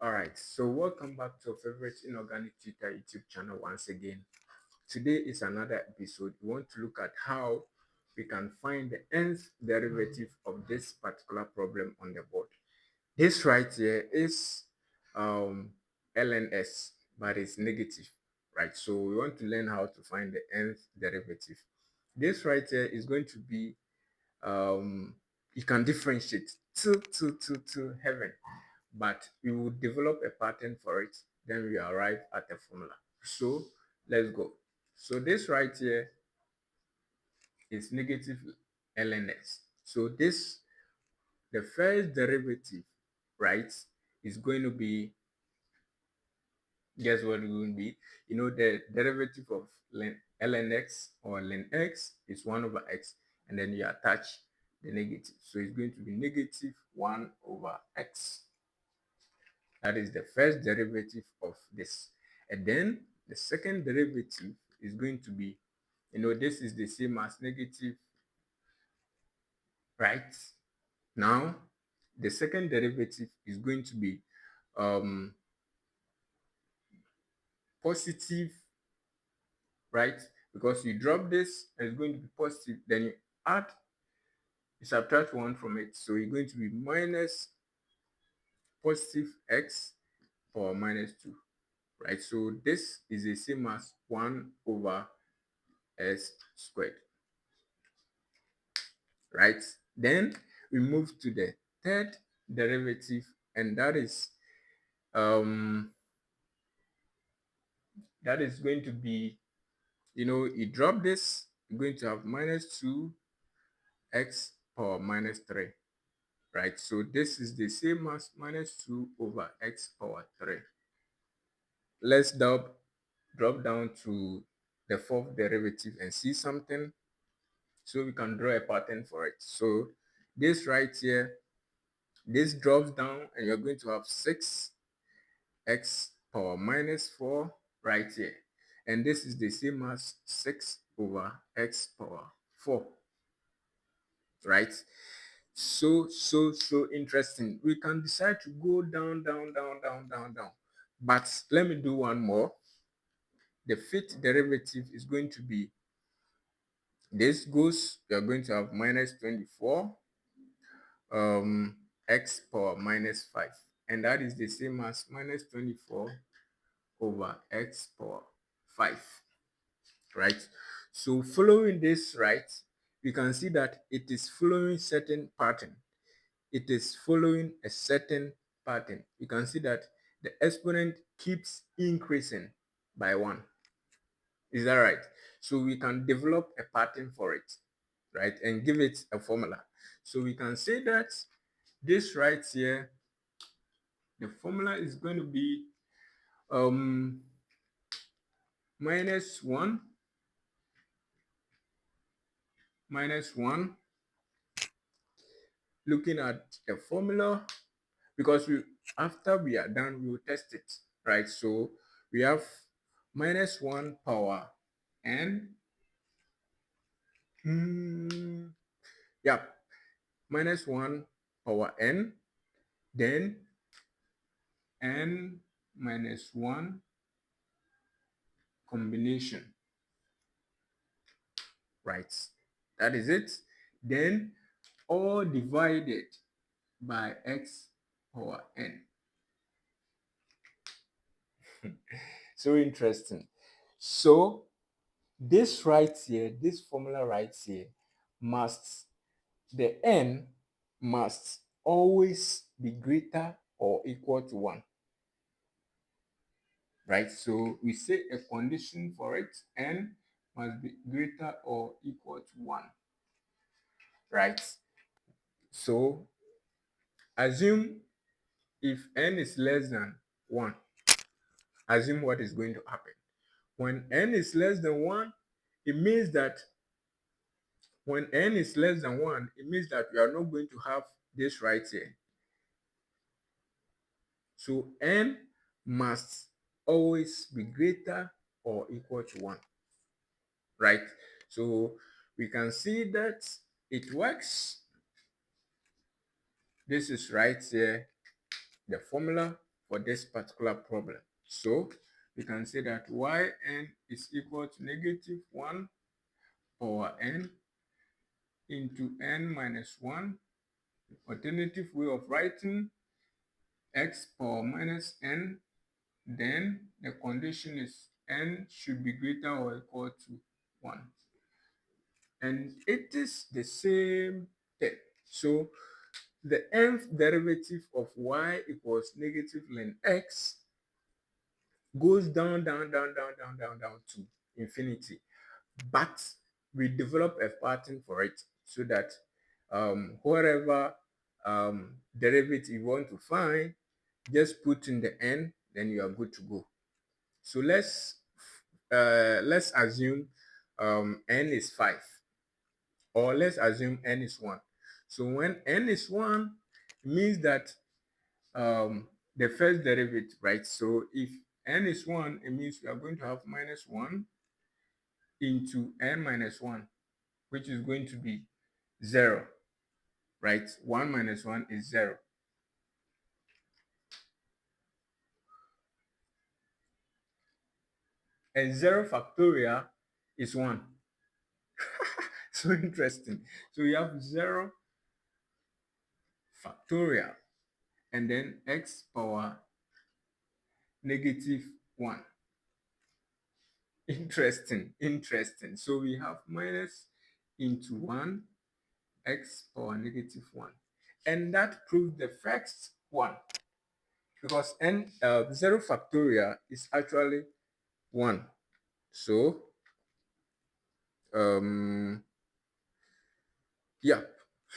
Alright, so welcome back to your favorite inorganic tutor YouTube channel once again. Today is another episode. We want to look at how we can find the nth derivative of this particular problem on the board. This right here is lns, but it's negative, right? So we want to learn how to find the nth derivative. This right here is going to be you can differentiate to heaven, but we will develop a pattern for it, then we arrive at a formula. So let's go. So this right here is negative lns. So this, the first derivative, right, is going to be, guess what it will be? You know, the derivative of ln x or ln x is 1 over x, and then you attach the negative. So it's going to be negative 1 over x. That is the first derivative of this. And then the second derivative is going to be, you know, this is the same as negative, right? Now, the second derivative is going to be positive, right? Because you drop this and it's going to be positive, then you add, you subtract 1 from it. So you're going to be minus positive x power minus 2, right? So this is the same as 1 over s squared, right? Then we move to the third derivative, and that is going to be, you know, you drop this, you're going to have minus 2x power minus 3, right? So this is the same as minus 2 over x power 3. Let's drop down to the fourth derivative and see something, so we can draw a pattern for it. So this right here, this drops down and you're going to have 6x power minus 4 right here, and this is the same as 6 over x power 4, right? So interesting. We can decide to go down, but let me do one more. The fifth derivative is going to be, this goes, you're going to have minus 24 x power minus 5, and that is the same as minus 24 over x power 5, right? So following this, right, you can see that it is following certain pattern. It is following a certain pattern. You can see that the exponent keeps increasing by 1. Is that right? So we can develop a pattern for it, right, and give it a formula. So we can say that this right here, the formula is going to be minus 1 looking at the formula, because we, after we are done, we will test it, right? So we have minus 1 power n, yeah, minus 1 power n, then n minus 1 combination, right? That is it. Then all divided by x power n. So interesting. So this right here, this formula right here, must, the n must always be greater or equal to 1, right? So we say a condition for it, n must be greater or equal to 1, right? So assume if n is less than 1, assume what is going to happen. When n is less than 1, it means that when n is less than 1, it means that we are not going to have this right here. So n must always be greater or equal to 1, right? So we can see that it works. This is right here, the formula for this particular problem. So we can say that yn is equal to negative 1 power n into n minus 1. Alternative way of writing x power minus n, then the condition is n should be greater or equal to 1. And it is the same thing. So the nth derivative of y equals negative ln x goes down, down, down, down, down, down, down to infinity. But we develop a pattern for it so that whatever derivative you want to find, just put in the n, then you are good to go. So let's assume n is 5, or let's assume n is 1. So when n is 1, it means that the first derivative, right? So if n is 1, it means we are going to have minus 1 into n minus 1, which is going to be 0, right? 1 minus 1 is 0. And 0 factorial is 1. So interesting. So we have 0 factorial and then x power negative 1. Interesting, interesting. So we have minus into 1 x power negative 1. And that proves the first one, because n 0 factorial is actually 1. So yeah,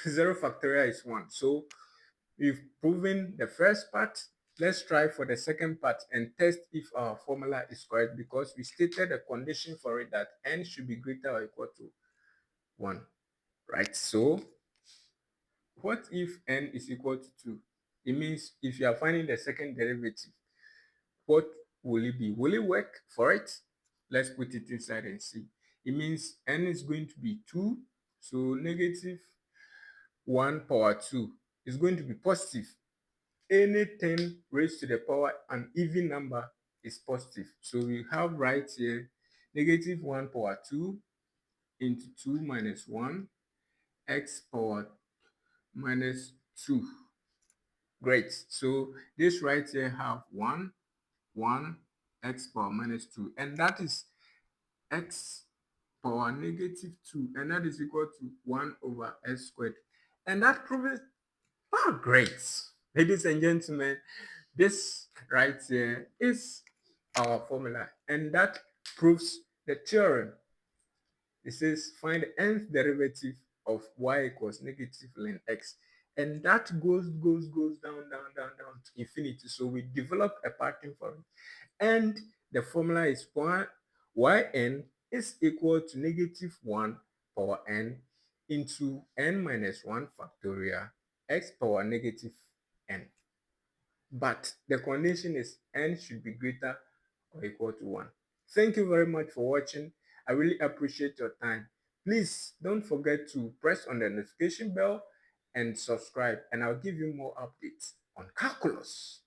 0 factorial is 1. So we've proven the first part. Let's try for the second part and test if our formula is correct, because we stated a condition for it that n should be greater or equal to 1, right? So what if n is equal to 2? It means if you are finding the second derivative, what will it be? Will it work for it? Let's put it inside and see. It means n is going to be 2. So negative 1 power 2 is going to be positive. Anything raised to the power an even number is positive. So we have right here negative 1 power 2 into 2 minus 1 x power minus 2. Great. So this right here have 1 x power minus 2, and that is x power negative 2, and that is equal to 1 over s squared. And that proves, oh great, ladies and gentlemen, this right here is our formula, and that proves the theorem. It says find the nth derivative of y equals negative ln x, and that goes down, down, down, down to infinity. So we develop a pattern for it, and the formula is yn is equal to negative 1 power n into n minus 1 factorial x power negative n. But the condition is n should be greater or equal to 1. Thank you very much for watching. I really appreciate your time. Please don't forget to press on the notification bell and subscribe, and I'll give you more updates on calculus.